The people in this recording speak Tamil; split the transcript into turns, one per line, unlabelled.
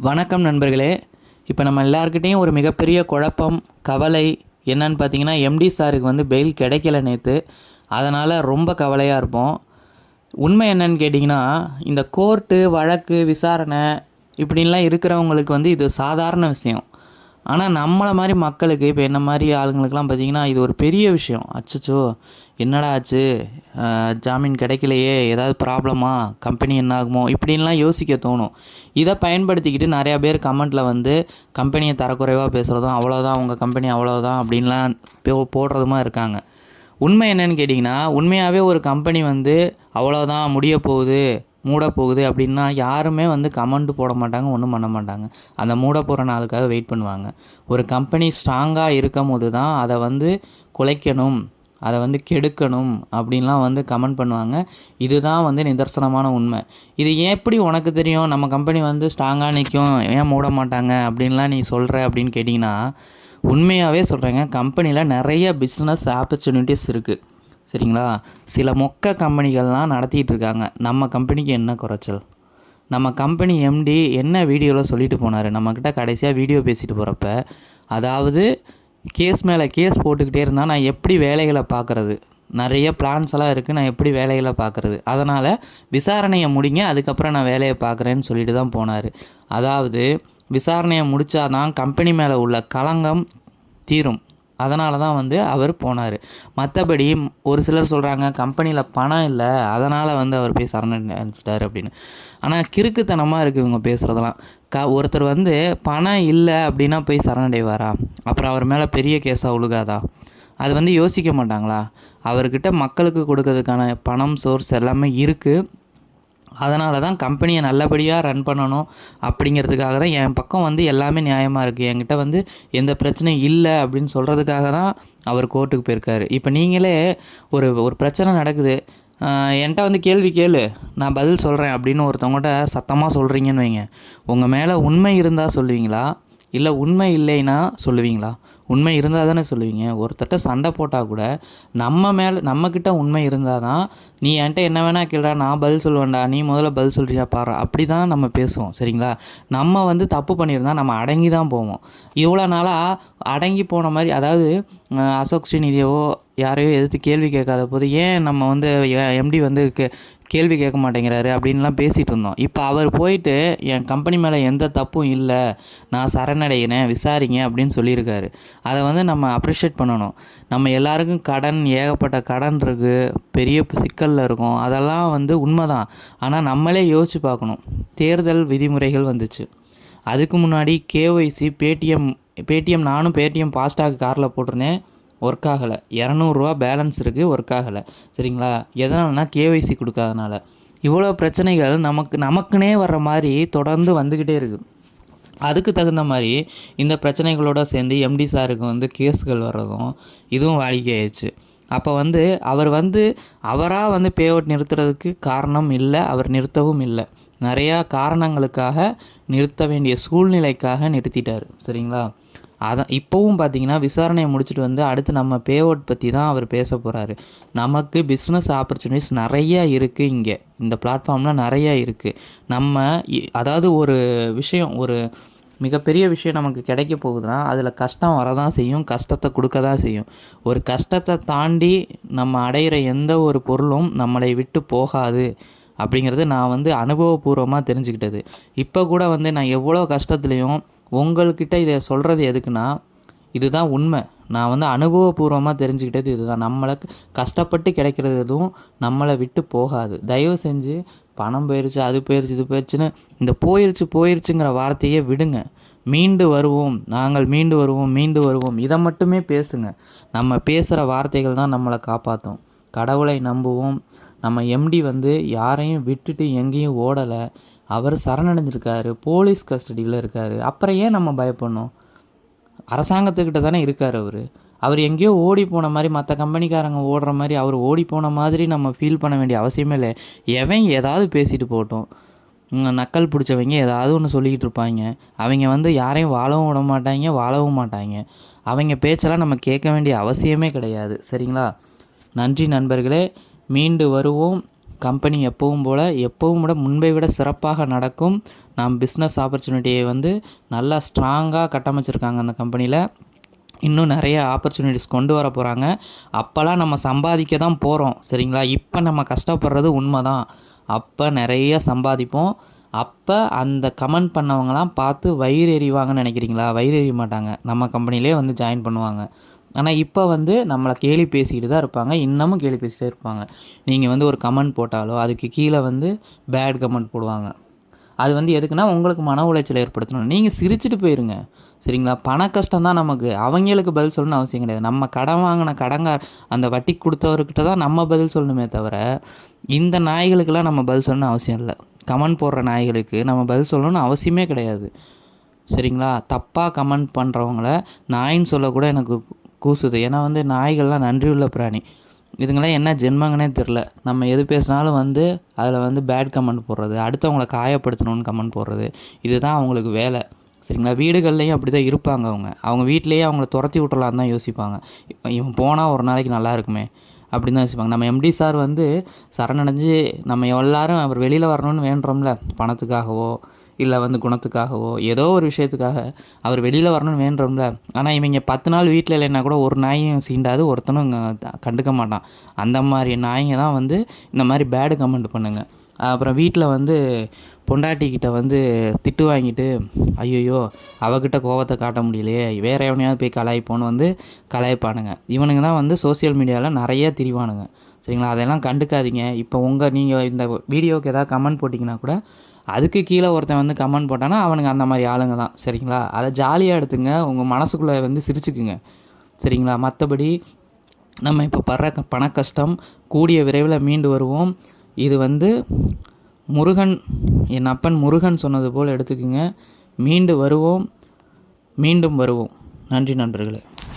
வணக்கம் நண்பர்களே. இப்போ நம்ம எல்லாருக்கிட்டேயும் ஒரு மிகப்பெரிய குழப்பம், கவலை என்னன்னு பார்த்தீங்கன்னா, எம்டி சாருக்கு வந்து பெயில் கிடைக்கல நேற்று. அதனால் ரொம்ப கவலையாக இருப்போம். உண்மை என்னன்னு கேட்டிங்கன்னா, இந்த கோர்ட்டு, வழக்கு, விசாரணை இப்படின்லாம் இருக்கிறவங்களுக்கு வந்து இது சாதாரண விஷயம். ஆனால் நம்மளை மாதிரி மக்களுக்கு, இப்போ என்ன மாதிரி ஆளுங்களுக்கெல்லாம் பார்த்திங்கன்னா, இது ஒரு பெரிய விஷயம். அச்சச்சோ என்னடா ஆச்சு, ஜாமீன் கிடைக்கலையே, ஏதாவது ப்ராப்ளமா, கம்பெனி என்ன ஆகுமோ இப்படின்லாம் யோசிக்க தோணும். இதை பயன்படுத்திக்கிட்டு நிறையா பேர் கமெண்ட்டில் வந்து கம்பெனியை தரக்குறைவாக பேசுகிறதும், அவ்வளோதான் உங்கள் கம்பெனி அவ்வளோதான் அப்படின்லாம் போடுறதுமா இருக்காங்க. உண்மை என்னன்னு கேட்டிங்கன்னா, உண்மையாகவே ஒரு கம்பெனி வந்து அவ்வளோதான் முடிய போகுது, மூட போகுது அப்படின்னா யாருமே வந்து கமெண்ட் போட மாட்டாங்க, ஒன்றும் பண்ண மாட்டாங்க. அந்த மூட போகிற நாளுக்காக வெயிட் பண்ணுவாங்க. ஒரு கம்பெனி ஸ்ட்ராங்காக இருக்கும் போது தான் அதை வந்து குலைக்கணும், அதை வந்து கெடுக்கணும் அப்படின்லாம் வந்து கமெண்ட் பண்ணுவாங்க. இதுதான் வந்து நிதர்சனமான உண்மை. இது எப்படி உனக்கு தெரியும் நம்ம கம்பெனி வந்து ஸ்ட்ராங்காக நிற்கும், ஏன் மூட மாட்டாங்க அப்படின்லாம் நீ சொல்கிற அப்படின்னு கேட்டிங்கன்னா, உண்மையாகவே சொல்கிறேங்க. கம்பெனியில் நிறைய பிஸ்னஸ் ஆப்பர்ச்சுனிட்டிஸ் இருக்குது, சரிங்களா? சில மொக்க கம்பெனிகள்லாம் நடத்திட்டு இருக்காங்க. நம்ம கம்பெனிக்கு என்ன குறைச்சல்? நம்ம கம்பெனி எம்டி என்ன வீடியோவில் சொல்லிட்டு போனார் நம்மக்கிட்ட கடைசியாக வீடியோ பேசிட்டு போகிறப்ப, அதாவது கேஸ் மேலே கேஸ் போட்டுக்கிட்டே இருந்தால் நான் எப்படி வேலைகளை பார்க்குறது, நிறைய பிளான்ஸ் எல்லாம் இருக்குது, நான் எப்படி வேலைகளை பார்க்குறது, அதனால் விசாரணையை முடிங்க, அதுக்கப்புறம் நான் வேலையை பார்க்குறேன்னு சொல்லிட்டு தான் போனார். அதாவது விசாரணையை முடித்தாதான் கம்பெனி மேலே உள்ள களங்கம் தீரும். அதனால தான் வந்து அவர் போனார். மற்றபடி ஒரு சிலர் சொல்கிறாங்க கம்பெனியில் பணம் இல்லை, அதனால் வந்து அவர் போய் சரணடைஞ்சிட்டார் அப்படின்னு. ஆனால் கிறுக்குத்தனமாக இருக்குது இவங்க பேசுகிறதெல்லாம். ஒருத்தர் வந்து பணம் இல்லை அப்படின்னா போய் சரணடைவாரா? அப்புறம் அவர் மேலே பெரிய கேஸாக உழுகாதா? அது வந்து யோசிக்க மாட்டாங்களா? அவர்கிட்ட மக்களுக்கு கொடுக்கறதுக்கான பணம் சோர்ஸ் எல்லாமே இருக்குது. அதனால தான் கம்பெனியை நல்லபடியாக ரன் பண்ணணும் அப்படிங்கிறதுக்காக தான் என் பக்கம் வந்து எல்லாமே நியாயமாக இருக்குது, என்கிட்ட வந்து எந்த பிரச்சனையும் இல்லை அப்படின்னு சொல்கிறதுக்காக தான் அவர் கோர்ட்டுக்கு போயிருக்காரு. இப்போ நீங்களே ஒரு ஒரு பிரச்சனை நடக்குது, என்கிட்ட வந்து கேள்வி கேளு, நான் பதில் சொல்கிறேன் அப்படின்னு ஒருத்தவங்கள்ட்ட சத்தமாக சொல்கிறீங்கன்னு வைங்க. உங்கள் மேலே உண்மை இருந்தால் சொல்லுவீங்களா, இல்லை உண்மை இல்லைன்னா சொல்லுவீங்களா? உண்மை இருந்தால் தானே சொல்லுவீங்க. ஒருத்தட்ட சண்டை போட்டால் கூட நம்மக்கிட்ட உண்மை இருந்தால் தான், நீ என்கிட்ட என்ன வேணால் கேளுடா, நான் பதில் சொல்லுவேன்டா, நீ முதல்ல பதில் சொல்கிறியா பாரு, அப்படி தான் நம்ம பேசுவோம், சரிங்களா? நம்ம வந்து தப்பு பண்ணியிருந்தால் நம்ம அடங்கி தான் போவோம். இவ்வளோ நாளாக அடங்கி போன மாதிரி, அதாவது அசோக் ஸ்ரீநிதியவோ யாரையோ எதிர்த்து கேள்வி கேட்காத போது ஏன் நம்ம வந்து எம்டி வந்து கேள்வி கேட்க மாட்டேங்கிறாரு அப்படின்லாம் பேசிகிட்டு இருந்தோம். இப்போ அவர் போயிட்டு என் கம்பெனி மேலே எந்த தப்பும் இல்லை, நான் சரணடைகிறேன், விசாரிங்க அப்படின்னு சொல்லியிருக்காரு. அதை வந்து நம்ம அப்ரிஷியேட் பண்ணணும். நம்ம எல்லாருக்கும் கடன், ஏகப்பட்ட கடன் இருக்குது, பெரிய சிக்கலில் இருக்கும், அதெல்லாம் வந்து உண்மை தான். ஆனால் நம்மளே யோசித்து பார்க்கணும். தேர்தல் விதிமுறைகள் வந்துச்சு, அதுக்கு முன்னாடி கேஒய்சி பேடிஎம் நானும் பேடிஎம் ஃபாஸ்டாக் காரில் போட்டிருந்தேன், ஒர்க் ஆகலை. 200 பேலன்ஸ் இருக்குது, ஒர்க் ஆகலை, சரிங்களா? எதனாலனா கேஒய்சி கொடுக்காதனால. இவ்வளோ பிரச்சனைகள் நமக்குன்னே வர்ற மாதிரி தொடர்ந்து வந்துக்கிட்டே இருக்குது. அதுக்கு தகுந்த மாதிரி இந்த பிரச்சனைகளோடு சேர்ந்து எம்டி சாருக்கு வந்து கேஸுகள் வர்றதும் இதுவும் வாடிக்கையாயிடுச்சு. அப்போ வந்து அவர் வந்து அவராக வந்து பே அவுட் நிறுத்துறதுக்கு காரணம் இல்லை, அவர் நிறுத்தவும் இல்லை. நிறையா காரணங்களுக்காக நிறுத்த வேண்டிய சூழ்நிலைக்காக நிறுத்திட்டார், சரிங்களா? அதான் இப்போவும் பார்த்தீங்கன்னா விசாரணையை முடிச்சுட்டு வந்து அடுத்து நம்ம பே அவுட் பற்றி தான் அவர் பேச போகிறாரு. நமக்கு பிஸ்னஸ் ஆப்பர்ச்சுனிட்டிஸ் நிறையா இருக்குது, இங்கே இந்த பிளாட்ஃபார்மில் நிறையா இருக்குது. அதாவது ஒரு விஷயம், ஒரு மிகப்பெரிய விஷயம் நமக்கு கிடைக்க போகுதுன்னா அதில் கஷ்டம் வரதான் செய்யும், கஷ்டத்தை கொடுக்க தான் செய்யும். ஒரு கஷ்டத்தை தாண்டி நம்ம அடையிற எந்த ஒரு பொருளும் நம்மளை விட்டு போகாது அப்படிங்கிறது நான் வந்து அனுபவபூர்வமாக தெரிஞ்சுக்கிட்டது. இப்போ கூட வந்து நான் எவ்வளோ கஷ்டத்துலேயும் உங்கள்கிட்ட இதை சொல்கிறது எதுக்குன்னா, இதுதான் உண்மை. நான் வந்து அனுபவபூர்வமாக தெரிஞ்சுக்கிட்டது இதுதான். நம்மளுக்கு கஷ்டப்பட்டு கிடைக்கிறது எதுவும் நம்மளை விட்டு போகாது. தயவு செஞ்சு பணம் போயிடுச்சு, அது போயிடுச்சு, இது போயிடுச்சுன்னு இந்த போயிடுச்சுங்கிற வார்த்தையே விடுங்க. மீண்டு வருவோம், நாங்கள் மீண்டு வருவோம், இதை மட்டுமே பேசுங்க. நம்ம பேசுகிற வார்த்தைகள் தான் நம்மளை காப்பாற்றும். கடவுளை நம்புவோம். நம்ம எம்டி வந்து யாரையும் விட்டுட்டு எங்கேயும் ஓடலை, அவர் சரணடைஞ்சிருக்காரு, போலீஸ் கஸ்டடியில் இருக்கார். அப்புறம் ஏன் நம்ம பயப்படணும்? அரசாங்கத்துக்கிட்ட தானே இருக்கார் அவர் எங்கேயோ ஓடி போன மாதிரி, மற்ற கம்பெனிக்காரங்க ஓடுற மாதிரி அவர் ஓடி போன மாதிரி நம்ம ஃபீல் பண்ண வேண்டிய அவசியமே இல்லை. எவன் ஏதாவது பேசிட்டு போகட்டும், நக்கல் பிடிச்சவங்க ஏதாவது ஒன்று சொல்லிக்கிட்டு இருப்பாங்க. அவங்க வந்து யாரையும் வாழவும் விட மாட்டாங்க, வாழவும் மாட்டாங்க. அவங்க பேச்செல்லாம் நம்ம கேட்க வேண்டிய அவசியமே கிடையாது, சரிங்களா? நன்றி நண்பர்களே. மீண்டு வருவோம். கம்பெனி எப்பவும் போல் எப்பவும் விட முன்பை விட சிறப்பாக நடக்கும். நாம் பிஸ்னஸ் ஆப்பர்ச்சுனிட்டியை வந்து நல்லா ஸ்ட்ராங்காக கட்டமைச்சிருக்காங்க அந்த கம்பெனியில். இன்னும் நிறைய ஆப்பர்ச்சுனிட்டிஸ் கொண்டு வர போகிறாங்க. அப்போல்லாம் நம்ம சம்பாதிக்க தான் போகிறோம், சரிங்களா? இப்போ நம்ம கஷ்டப்படுறது உண்மை தான். அப்போ நிறைய சம்பாதிப்போம். அப்போ அந்த கமெண்ட் பண்ணவங்களாம் பார்த்து வயிறு எறிவாங்கன்னு நினைக்கிறீங்களா? வயிறு எறிய மாட்டாங்க, நம்ம கம்பெனிலே வந்து ஜாயின் பண்ணுவாங்க. ஆனால் இப்போ வந்து நம்மளை கேலி பேசிக்கிட்டு தான் இருப்பாங்க, இன்னமும் கேலி பேசிகிட்டே இருப்பாங்க. நீங்கள் வந்து ஒரு கமெண்ட் போட்டாலோ அதுக்கு கீழே வந்து பேட் கமெண்ட் போடுவாங்க. அது வந்து எதுக்குன்னா உங்களுக்கு மன உளைச்சலை ஏற்படுத்தணும். நீங்கள் சிரிச்சுட்டு போயிருங்க, சரிங்களா? பண கஷ்டம் தான் நமக்கு, அவங்களுக்கு பதில் சொல்லணும்னு அவசியம் கிடையாது. நம்ம கடன் வாங்கின கடங்கார் அந்த வட்டி கொடுத்தவர்கிட்ட தான் நம்ம பதில் சொல்லணுமே தவிர இந்த நாய்களுக்கெல்லாம் நம்ம பதில் சொல்லணும்னு அவசியம் இல்லை. கமெண்ட் போடுற நாய்களுக்கு நம்ம பதில் சொல்லணும்னு அவசியமே கிடையாது, சரிங்களா? தப்பாக கமெண்ட் பண்ணுறவங்கள நாயின்னு சொல்லக்கூட எனக்கு கூசுது. ஏன்னா வந்து நாய்கள்லாம் நன்றியுள்ள பிராணி. இதுங்களாம் என்ன ஜென்மங்கன்னே தெரில. நம்ம எது பேசினாலும் வந்து அதில் வந்து பேட் கமெண்ட் போடுறது, அடுத்தவங்களை காயப்படுத்தணும்னு கமெண்ட் போடுறது, இதுதான் அவங்களுக்கு வேலை, சரிங்களா? வீடுகள்லேயும் அப்படி தான் இருப்பாங்க. அவங்க வீட்டிலேயே அவங்கள துரத்தி விட்டுறலான்னு தான் யோசிப்பாங்க. இவன் போனால் ஒரு நாளைக்கு நல்லா இருக்குமே அப்படின்னு தான் யோசிப்பாங்க. நம்ம எம்டி சார் வந்து சரணடைஞ்சு நம்ம எல்லாரும் அவர் வெளியில் வரணும்னு வேண்டுறோம்ல, பணத்துக்காகவோ இல்லை வந்து குணத்துக்காகவோ ஏதோ ஒரு விஷயத்துக்காக அவர் வெளியில் வரணும்னு வேண்டுறோம்ல. ஆனால் இவங்க 10 நாள் வீட்டில் இல்லைன்னா கூட ஒரு நாயும் சீண்டாது, ஒருத்தனும் கண்டுக்க மாட்டான். அந்த மாதிரி நாய்ங்க தான் வந்து இந்த மாதிரி பேடு கமெண்ட் பண்ணுங்க. அப்புறம் வீட்டில் வந்து பொண்டாட்டிக்கிட்ட வந்து திட்டு வாங்கிட்டு ஐயோ அவகிட்ட கோவத்தை காட்ட முடியலையே, வேறு எவனையாவது போய் கலாய்ப்போன்னு வந்து கலாய்ப்பானுங்க. இவனுங்க தான் வந்து சோசியல் மீடியாவில் நிறைய திரிவானுங்க, சரிங்களா? அதெல்லாம் கண்டுக்காதீங்க. இப்போ நீங்கள் இந்த வீடியோவுக்கு ஏதாவது கமெண்ட் போட்டிங்கன்னா கூட அதுக்கு கீழே ஒருத்தன் வந்து கமெண்ட் போட்டானா அவனுங்க அந்த மாதிரி ஆளுங்க தான், சரிங்களா? அதை ஜாலியாக எடுத்துங்க, உங்கள் மனசுக்குள்ளே வந்து சிரிச்சுக்குங்க, சரிங்களா? மற்றபடி நம்ம இப்போ படுற பண கஷ்டம் கூடிய விரைவில் மீண்டு வருவோம். இது வந்து முருகன், என் அப்பன் முருகன் சொன்னது போல் எடுத்துக்குங்க. மீண்டு வருவோம், மீண்டும் வருவோம். நன்றி நண்பர்களே.